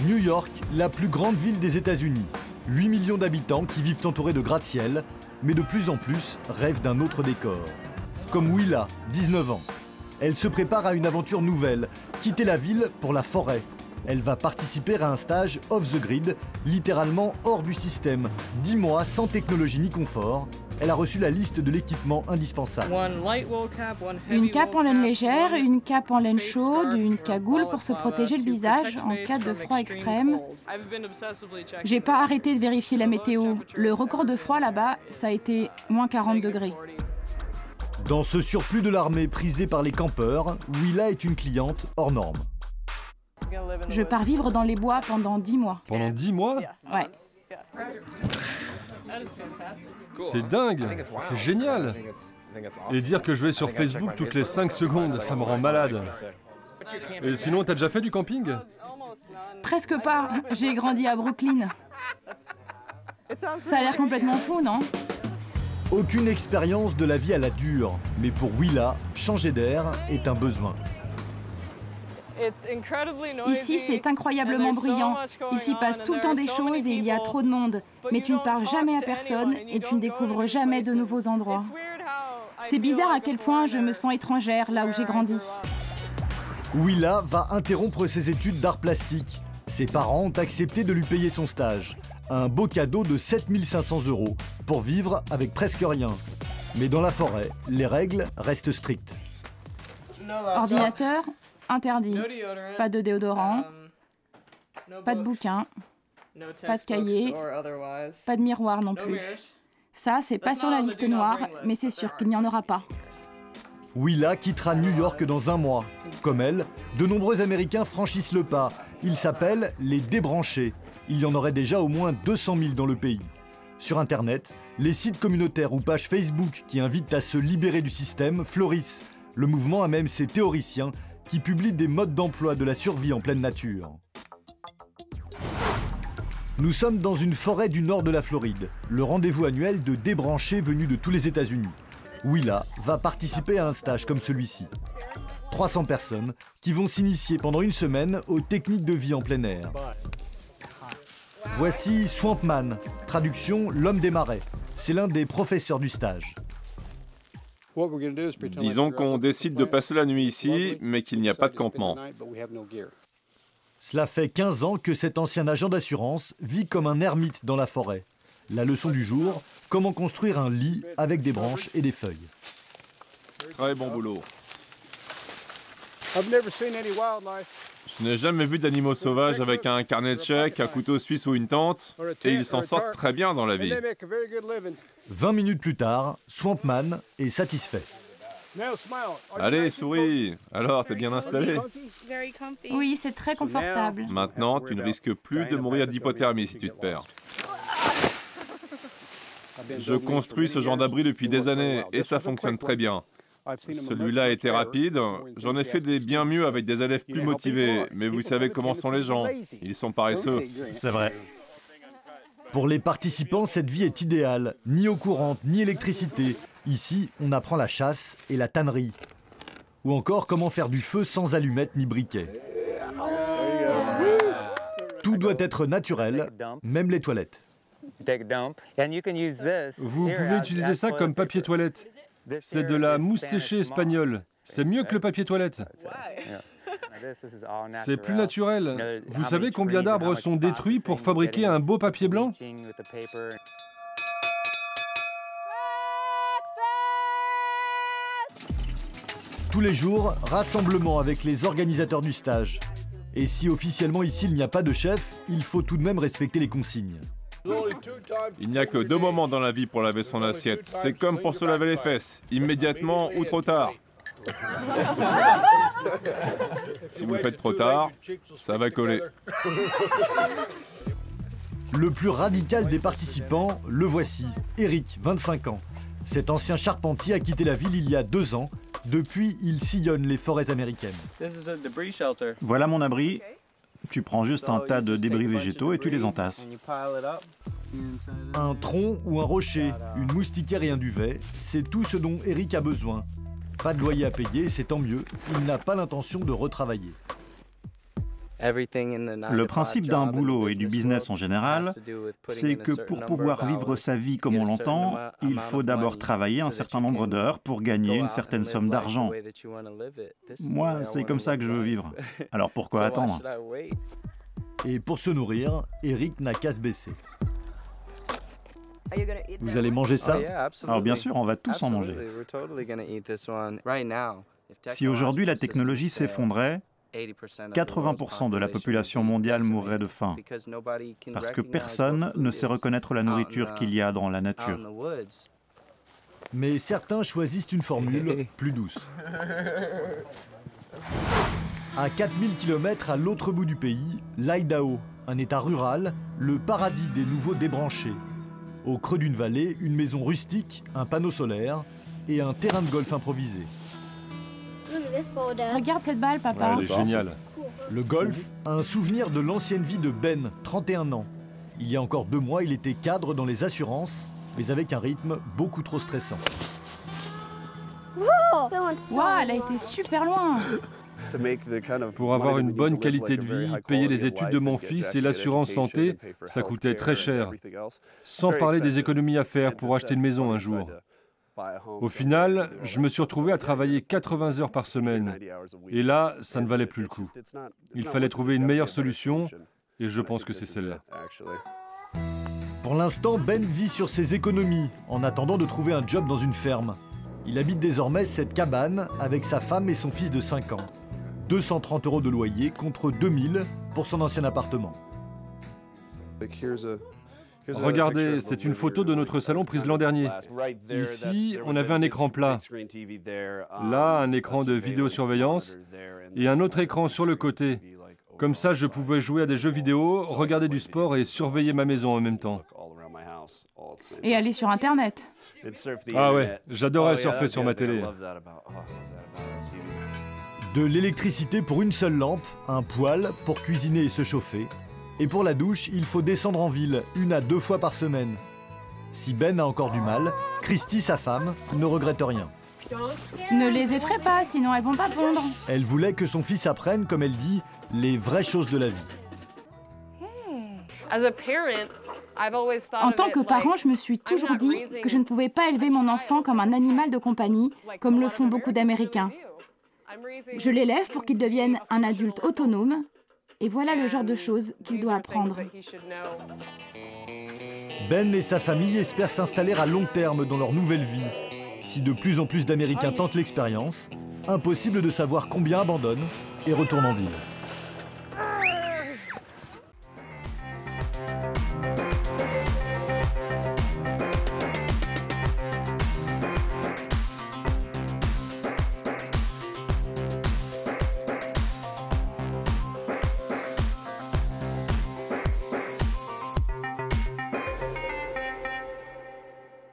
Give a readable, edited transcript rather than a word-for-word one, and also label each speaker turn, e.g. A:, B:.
A: New York, la plus grande ville des États-Unis. 8 millions d'habitants qui vivent entourés de gratte-ciel, mais de plus en plus rêvent d'un autre décor. Comme Willa, 19 ans. Elle se prépare à une aventure nouvelle, quitter la ville pour la forêt. Elle va participer à un stage off the grid, littéralement hors du système. 10 mois sans technologie ni confort. Elle a reçu la liste de l'équipement indispensable.
B: Une cape en laine légère, une cape en laine chaude, une cagoule pour se protéger le visage en cas de froid extrême. J'ai pas arrêté de vérifier la météo. Le record de froid là-bas, ça a été moins 40 degrés.
A: Dans ce surplus de l'armée prisé par les campeurs, Willa est une cliente hors norme.
B: Je pars vivre dans les bois pendant 10 mois.
C: Pendant 10 mois?
B: Ouais.
C: C'est dingue, c'est génial. Et dire que je vais sur Facebook toutes les 5 secondes, ça me rend malade. Et sinon, t'as déjà fait du camping?
B: Presque pas. J'ai grandi à Brooklyn. Ça a l'air complètement fou, non?
A: Aucune expérience de la vie à la dure, mais pour Willa, changer d'air est un besoin.
B: Ici, c'est incroyablement bruyant. Il s'y passe tout le temps des choses et il y a trop de monde. Mais tu ne parles jamais à personne et tu ne découvres jamais de nouveaux endroits. C'est bizarre à quel point je me sens étrangère là où j'ai grandi.
A: Willa va interrompre ses études d'art plastique. Ses parents ont accepté de lui payer son stage. Un beau cadeau de 7 500 € pour vivre avec presque rien. Mais dans la forêt, les règles restent strictes.
B: Ordinateur, interdit. Pas de déodorant, pas de bouquin, pas de cahier, pas de miroir non plus. Ça, c'est pas sur la liste noire, mais c'est sûr qu'il n'y en aura pas.
A: Willa quittera New York dans un mois. Comme elle, de nombreux Américains franchissent le pas. Ils s'appellent les débranchés. Il y en aurait déjà au moins 200 000 dans le pays. Sur Internet, les sites communautaires ou pages Facebook qui invitent à se libérer du système fleurissent. Le mouvement a même ses théoriciens qui publient des modes d'emploi de la survie en pleine nature. Nous sommes dans une forêt du nord de la Floride, le rendez-vous annuel de débranchés venus de tous les États-Unis. Willa va participer à un stage comme celui-ci. 300 personnes qui vont s'initier pendant une semaine aux techniques de vie en plein air. Voici Swampman, traduction l'homme des marais. C'est l'un des professeurs du stage.
D: Disons qu'on décide de passer la nuit ici, mais qu'il n'y a pas de campement.
A: Cela fait 15 ans que cet ancien agent d'assurance vit comme un ermite dans la forêt. La leçon du jour, comment construire un lit avec des branches et des feuilles.
D: Très bon boulot. Je n'ai jamais vu d'animaux sauvages avec un carnet de chèques, un couteau suisse ou une tente, et ils s'en sortent très bien dans la vie.
A: 20 minutes plus tard, Swampman est satisfait.
D: Allez, souris. Alors, t'es bien installé?
B: Oui, c'est très confortable.
D: Maintenant, tu ne risques plus de mourir d'hypothermie si tu te perds. Je construis ce genre d'abri depuis des années et ça fonctionne très bien. Celui-là était rapide, j'en ai fait des bien mieux avec des élèves plus motivés, mais vous savez comment sont les gens, ils sont paresseux.
A: C'est vrai. Pour les participants, cette vie est idéale. Ni eau courante, ni électricité. Ici, on apprend la chasse et la tannerie. Ou encore comment faire du feu sans allumettes ni briquet. Tout doit être naturel, même les toilettes.
C: Vous pouvez utiliser ça comme papier toilette. C'est de la mousse séchée espagnole. C'est mieux que le papier toilette. C'est plus naturel. Vous savez combien d'arbres sont détruits pour fabriquer un beau papier blanc?
A: Tous les jours, rassemblement avec les organisateurs du stage. Et si officiellement ici il n'y a pas de chef, il faut tout de même respecter les consignes.
D: Il n'y a que 2 moments dans la vie pour laver son assiette. C'est comme pour se laver les fesses, immédiatement ou trop tard. Si vous le faites trop tard, ça va coller.
A: Le plus radical des participants, le voici, Eric, 25 ans. Cet ancien charpentier a quitté la ville il y a 2 ans. Depuis, il sillonne les forêts américaines.
E: Voilà mon abri. Tu prends juste un tas de débris végétaux et tu les entasses.
A: Un tronc ou un rocher, une moustiquaire et un duvet, c'est tout ce dont Eric a besoin. Pas de loyer à payer, c'est tant mieux, il n'a pas l'intention de retravailler.
E: Le principe d'un boulot et du business en général, c'est que pour pouvoir vivre sa vie comme on l'entend, il faut d'abord travailler un certain nombre d'heures pour gagner une certaine somme d'argent. Moi, c'est comme ça que je veux vivre. Alors pourquoi attendre?
A: Et pour se nourrir, Eric n'a qu'à se baisser. Vous allez manger ça?
E: Alors bien sûr, on va tous en manger. Si aujourd'hui la technologie s'effondrait, 80% de la population mondiale mourrait de faim, parce que personne ne sait reconnaître la nourriture qu'il y a dans la nature.
A: Mais certains choisissent une formule plus douce. À 4000 km à l'autre bout du pays, l'Idaho, un état rural, le paradis des nouveaux débranchés. Au creux d'une vallée, une maison rustique, un panneau solaire et un terrain de golf improvisé.
B: Regarde cette balle, papa.
C: Elle est géniale.
A: Le golf, un souvenir de l'ancienne vie de Ben, 31 ans. Il y a encore 2 mois, il était cadre dans les assurances, mais avec un rythme beaucoup trop stressant.
B: Waouh, elle a été super loin.
C: Pour avoir une bonne qualité de vie, payer les études de mon fils et l'assurance santé, ça coûtait très cher. Sans parler des économies à faire pour acheter une maison un jour. Au final, je me suis retrouvé à travailler 80 heures par semaine. Et là, ça ne valait plus le coup. Il fallait trouver une meilleure solution, et je pense que c'est celle-là.
A: Pour l'instant, Ben vit sur ses économies, en attendant de trouver un job dans une ferme. Il habite désormais cette cabane avec sa femme et son fils de 5 ans. 230 € de loyer contre 2000 pour son ancien appartement.
C: Regardez, c'est une photo de notre salon prise l'an dernier. Ici, on avait un écran plat. Là, un écran de vidéosurveillance et un autre écran sur le côté. Comme ça, je pouvais jouer à des jeux vidéo, regarder du sport et surveiller ma maison en même temps.
B: Et aller sur Internet.
C: Ah ouais, j'adorais surfer sur ma télé.
A: De l'électricité pour une seule lampe, un poêle pour cuisiner et se chauffer. Et pour la douche, il faut descendre en ville, 1 à 2 fois par semaine. Si Ben a encore du mal, Christy, sa femme, ne regrette rien.
B: Ne les effraie pas, sinon elles vont pas pondre.
A: Elle voulait que son fils apprenne, comme elle dit, les vraies choses de la vie.
B: En tant que parent, je me suis toujours dit que je ne pouvais pas élever mon enfant comme un animal de compagnie, comme le font beaucoup d'Américains. Je l'élève pour qu'il devienne un adulte autonome, et voilà le genre de choses qu'il doit apprendre.
A: Ben et sa famille espèrent s'installer à long terme dans leur nouvelle vie. Si de plus en plus d'Américains tentent l'expérience, impossible de savoir combien abandonnent et retournent en ville.